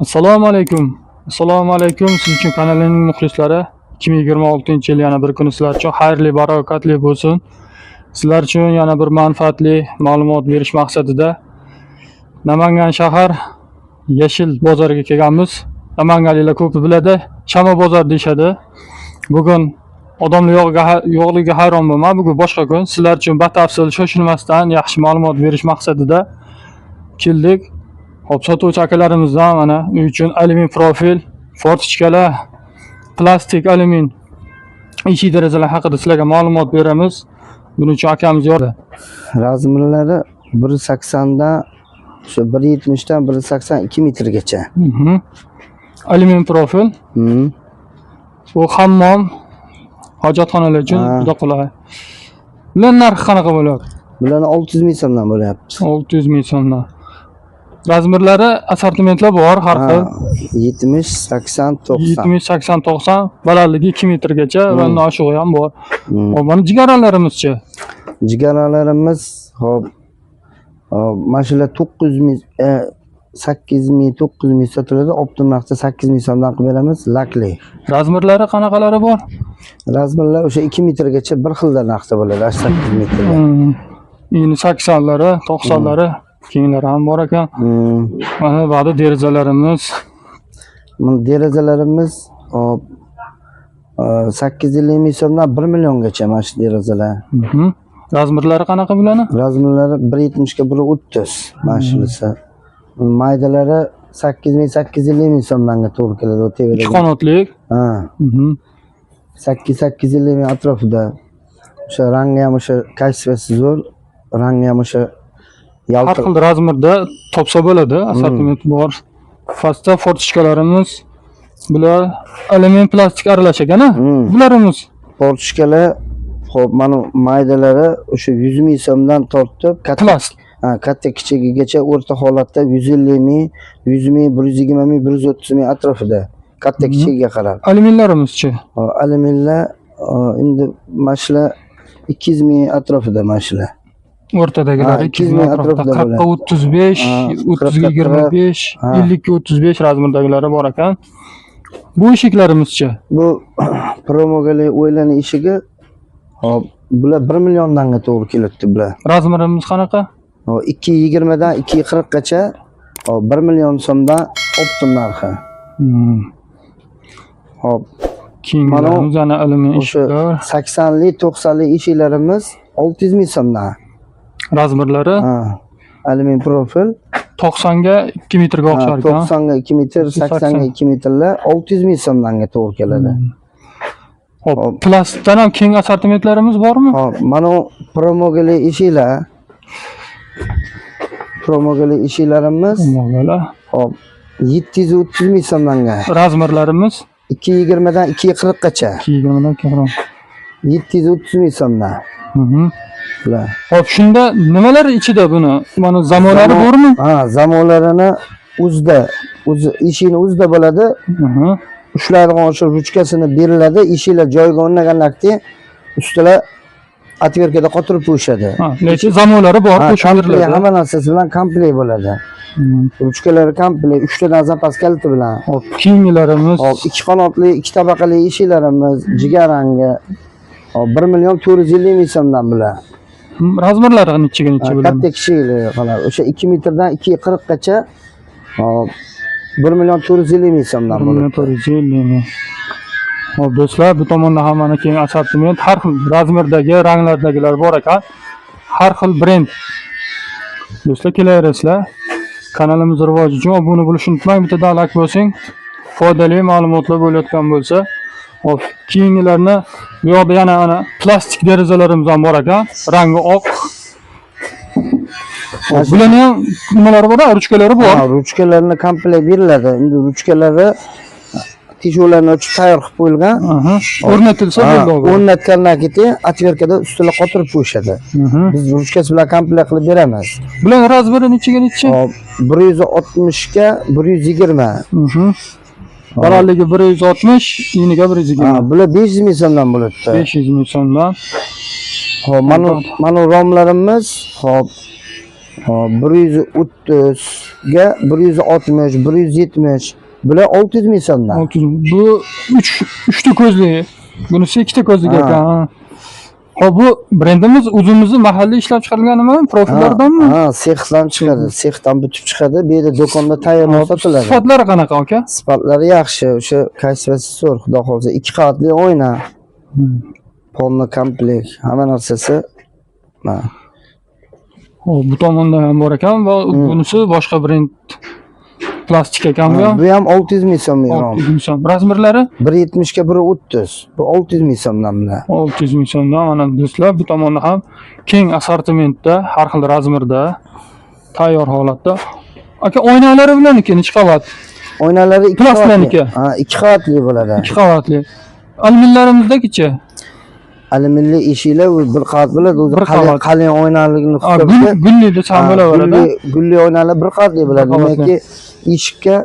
Assalomu alaykum. Assalomu alaykum. Siz uchun kanalining muxlislari. 2026-yil yana bir kun sizlar uchun xayrli, barakatli bo'lsin. Sizlar uchun yana bir manfaatli ma'lumot berish maqsadida Namangan shahar Yashil bozoriga kelganmiz. Namanganliklar ko'p biladi, Shama bozor deyshadi. Bugun odamlar yo'qligiga hayron bo'lman. Bugun boshqa kun. Sizlar uchun batafsil shoshilmasdan yaxshi ma'lumot berish maqsadida keldik. Hop, sotuvchi akalarimizdan mana uy uchun alyumin profil, fortichkalar, plastik alyumin eshik derazalar haqida sizlarga ma'lumot beramiz. Buning uchun akamiz yordam. Razmlari 180 dan shu 170 dan 182 metrgacha. Alyumin profil. Bu hammom, hojatxonalar uchun juda qulay. Bular narxi qanaqa bo'ladi? Bularni 600 ming so'mdan bo'lyapti. 600 ming so'mdan. Razmerlari, assortimentlar bor, har xil. 70, 80, 90. 70, 80, 90, balandligi 2 metrgacha va undan oshig'i ham bor. Hop, mana jigaralarimizchi. Jigaralarimiz hop mana shular 900 ming 8 ming 900 ming sotiladi. Optim narxda 8 ming so'mdan qilib beramiz, lakli. Razmerlari qanaqalari bor? Razmerlar o'sha 2 metrgacha bir xilda narxda bo'ladi, 8 metrga. Endi 80lari, 90lari kenglari ham bor ekan. Mana ba'zi derazalarimiz. Mana derazalarimiz hop 850 ming so'mdan 1 milliongacha mana shu derazalar. Razmerlari qanaqa bularni? Razmerlari 170 ga 130 mana shunisi. Maydalari 850 ming so'mga to'g'ri keladi, o'ta beradi. 2 qanotlik. Ha. 850 ming atrofida. O'sha rangi ham o'sha kayfiyati zo'r, rangi ham o'sha har xil razmerda topsa bo'ladi, assortiment bor. Pastda fortichkalarimiz, bular alyumin plastik aralash ekan-a? Bularimiz fortichkalar hop mana maydalari o'sha 100 ming so'mdan tortib katta kichigigacha o'rta holatda 150 ming, 100 ming, 120 ming, 130 ming atrofida. Katta kichigiga qarab. Alyuminlarimizchi? Alyuminlar endi mana shular 200 ming atrofida mana shular. O'rtadagilar 200 ming atrofida. 40 35, 30 25, 50 35 razmerdagilari bor ekan. Bu eshiklarimizchi? Bu promogali o'ylani eshigi hop bular 1 milliondan to'g'ri kelibdi bular. Razmerimiz qanaqa? 220 dan 240 gacha 1 million so'mdan optim narxi. Hop. Keyingilarimiz yana alyumin eshiklar. 80 lik, 90 lik eshiklarimiz 600 ming so'mdan. Razmerlari alyumin profil 90 ga 2 metrga o'xshar ekan. 90 ga 2 metr, 80 ga 2 metrlar 600 ming so'mdan to'g'ri keladi. Hop, plastikdan ham keng assortimentlarimiz bormi? Hop, mana promogali eshiklar. Promogali eshiklarimiz hop 730 ming so'mdan. Razmerlarimiz 220 dan 240 gacha. 220 dan 240. 730 ming so'mdan. Bular. Hop, shunda nimalar ichida buni? Mana zamonlari bormi? Ha, zamonlarini o'zida eshikni o'zida bo'ladi. Ushlaydigan o'sha ruchkasini beriladi, eshiklar joyiga o'rnagandan keyin ustilar atverkada qotirib qo'yishadi. Lekin zamonlari bor, qo'shib beriladi. Hamma narsasi bilan komplekt bo'ladi. Ruchkalari komplekt, 3 tadan zapas kaliti bilan. Hop, kiyimlarimiz. Hop, 2 qanotli, 2 tabaqali eshiklarimiz, jigarrangi. Hop, 1 million 450 ming so'mdan bular. Razmerlari nechiga necha bo'ladi? Katta kichiklar qoladi. O'sha 2 metrdan 240 gacha hop 1 million 450 ming so'mdan bo'ladi. 450 ming. Hop, do'stlar, bu tomonda ham mana keng assortiment, har xil razmerdagi, ranglardagilar bor ekan. Har xil brend. Do'stlar, kelaverasizlar. Kanalimiz rivoji uchun obuna bo'lishni unutmang, bittadan like bosing. Foydali ma'lumotlar bo'layotgan bo'lsa, hop, keyingilarni bu yoqda yana mana plastik derazalarimiz ham bor ekan, rangi oq. Bularning ham nimalari bor? Ruchkalari bor. Ruchkalarni komplekt beriladi. Endi ruchkalari teshuvlarni ochib tayyor qilib qo'yilgan. O'rnatilsa bo'ldi. O'rnatgandan keyin atverkada ustiga qotirib qo'yishadi. Biz ruchkasi bilan komplekt qilib beramiz. Bular razmeri nechiga nechi? 160 ga 120. Balandligi 160, eniga 120. Bular 500 ming so'mdan bo'ladi. 500 ming so'mdan. Hop, mana romlarimiz hop Hop, 130 ga 160, 170. Bular 600 ming so'mdan. 600. Bu 3 ta ko'zli. Bunisi 2 ta ko'zli Ha. ekan. Ha. Hop, bu brendimiz o'zimizni mahalliy ishlab chiqarganmi? Profillardanmi? Ha, sexdan chiqadi. Sexdan butib chiqadi. Bu yerda do'konda tayyorlab sotiladi. Sifatlari qanaqa aka? Sifatlari yaxshi. O'sha kayfiyati zo'r, xudo xolsa. 2 qavatli oyna. Polni komplekt, hamma narsasi. Ha. Hop, bu tomonda ham bor ekan va bunisi boshqa brend plastik ekan bu ham. Bu ham 600 ming so'm rom. 600 ming so'm. Razmerlari 170 ga 130. Bu 600 ming so'mdan bular. 600 ming so'mdan. Mana do'stlar, bu tomonda ham keng assortimentda, har xil razmerda, tayyor holatda. Aka, oynalari bilaniki necha qavat? Oynalari 2 Plastmaniki. qavatli. Ha, 2 qavatli bo'ladi. 2 qavatli. Alyuminlarimizdagicha. Alyuminli eshiklar bir qavat bo'ladi. O'zi Bir qavat. qalin oynaligini Ha, hisobga. gulli desa ham bo'laveradi. Gulli oynalar bir qavatli bo'ladi. Bir qavatli. Demakki, eshikka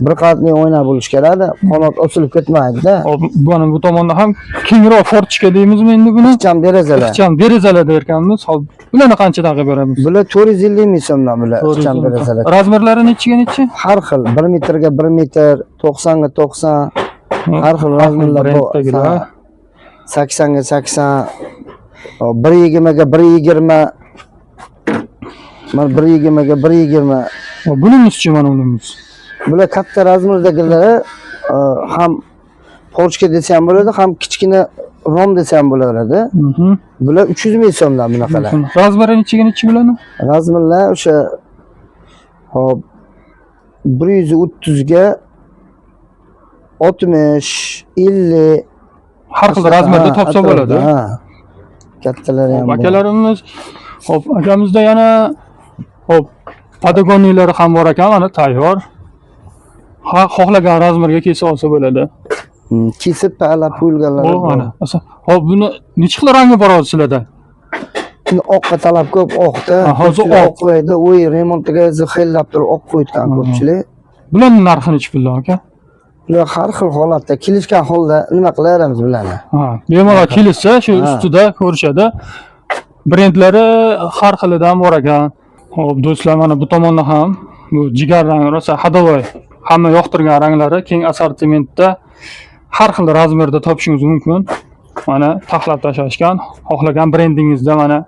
bir qavatli oyna bo'lish kerak. Qanot osilib ketmaydi-da. Hop, mana bu tomonda ham kengroq fortchka deymizmi endi buni? Ixcham derazalar. Ixcham derazalar derkanmiz. Hop, bularni qanchadan qilib beramiz? Bular 450 ming so'mdan bular ixcham derazalar. Razmerlari nechiga nechi? Har xil 1 metrga 1 metr, 90 ga 90, har xil razmerlar bor. Brenddagilar. 80 ga 80, 120 ga 120, mana 120 ga 120. Hop, bunimiz-chi mana bunimiz. Bular katta razmerdagilari ham Porsche desa ham bo'ladi, ham kichkina rom desa ham bo'laveradi. Bular 300 ming so'mdan bunaqalar. Razmeri nechiga nechi bularni? Razmerlar o'sha hop 130 ga 60, 50 Har xil razmerda topsa bo'ladi. Ha. Kattalari ham bor. Akalarimiz, hop, akamizda yana hop, Patagoniyalari ham bor ekan, mana tayyor. Xohlagan razmerga kelsa olsa bo'ladi. Kesib tayyorlab qo'yilganlar. Bu mana. Hop, buni necha xil rangi bor hozir sizlarda? Endi oqqa talab ko'p, oqda. Hozir oq qo'ydi, uy remontiga xillab turib oq qo'yitgan ko'pchilik. Bularning narxi necha puldan aka? Bular har xil holatda, kelishgan holda nima qilaveramiz bularni? Ha, bemalol kelishsa, shu ustida ko'rishadi. Brendlari har xilidan bor ekan. Hop, do'stlar, mana bu tomonda ham bu jigar rang, rosa hadavoy, hamma yoqtirgan ranglari keng assortimentda har xil razmerda topishingiz mumkin. Mana taxlab tashashgan. Xohlagan brendingizda mana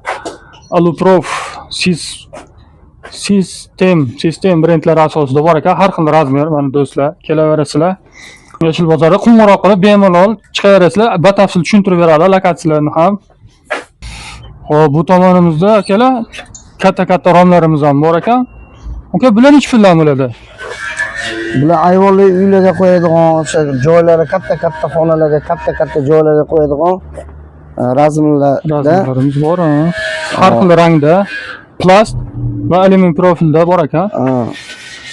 Aluprof System brendlari asosida bor ekan. Har xil razmer, mana do'stlar, kelaverasizlar. Yashil bozorga qo'ng'iroq qilib bemalol chiqaverasizlar. Batafsil tushuntirib beradi lokatsiyalarni ham. Hop, bu tomonimizda akalar katta romlarimiz ham bor ekan. Aka, bular necha puldan bo'ladi? Bular ayvonli uylarga qo'yadigan, o'sha joylari katta xonalarga, katta joylarga qo'yadigan razmerlarimiz bor. Har xil rangda, plast va alyumin profilda bor ekan.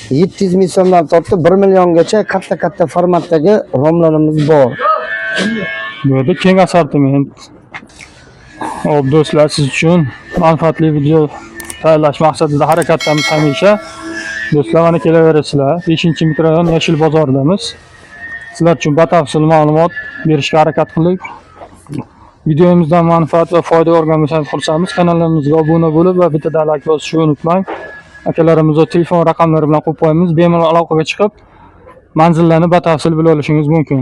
700 ming so'mdan tortib 1 milliongacha katta formatdagi romlarimiz bor. Bu yerda keng assortiment. Hop, do'stlar, siz uchun manfaatli video tayyorlash maqsadida harakatdamiz hamisha. Do'stlar, mana kelaverasizlar. 5-mikrorayon Yashil bozoridamiz. Sizlar uchun batafsil ma'lumot berishga harakat qildik. Videomizdan manfaat va foyda ko'rgan bo'lsangiz xursandmiz. Kanalimizga obuna bo'lib va bitta like bosishni unutmang. Akalarimizni telefon raqamlari bilan qo'yib qo'yamiz. Bemalol aloqaga chiqib, manzillarni batafsil bila olishingiz mumkin.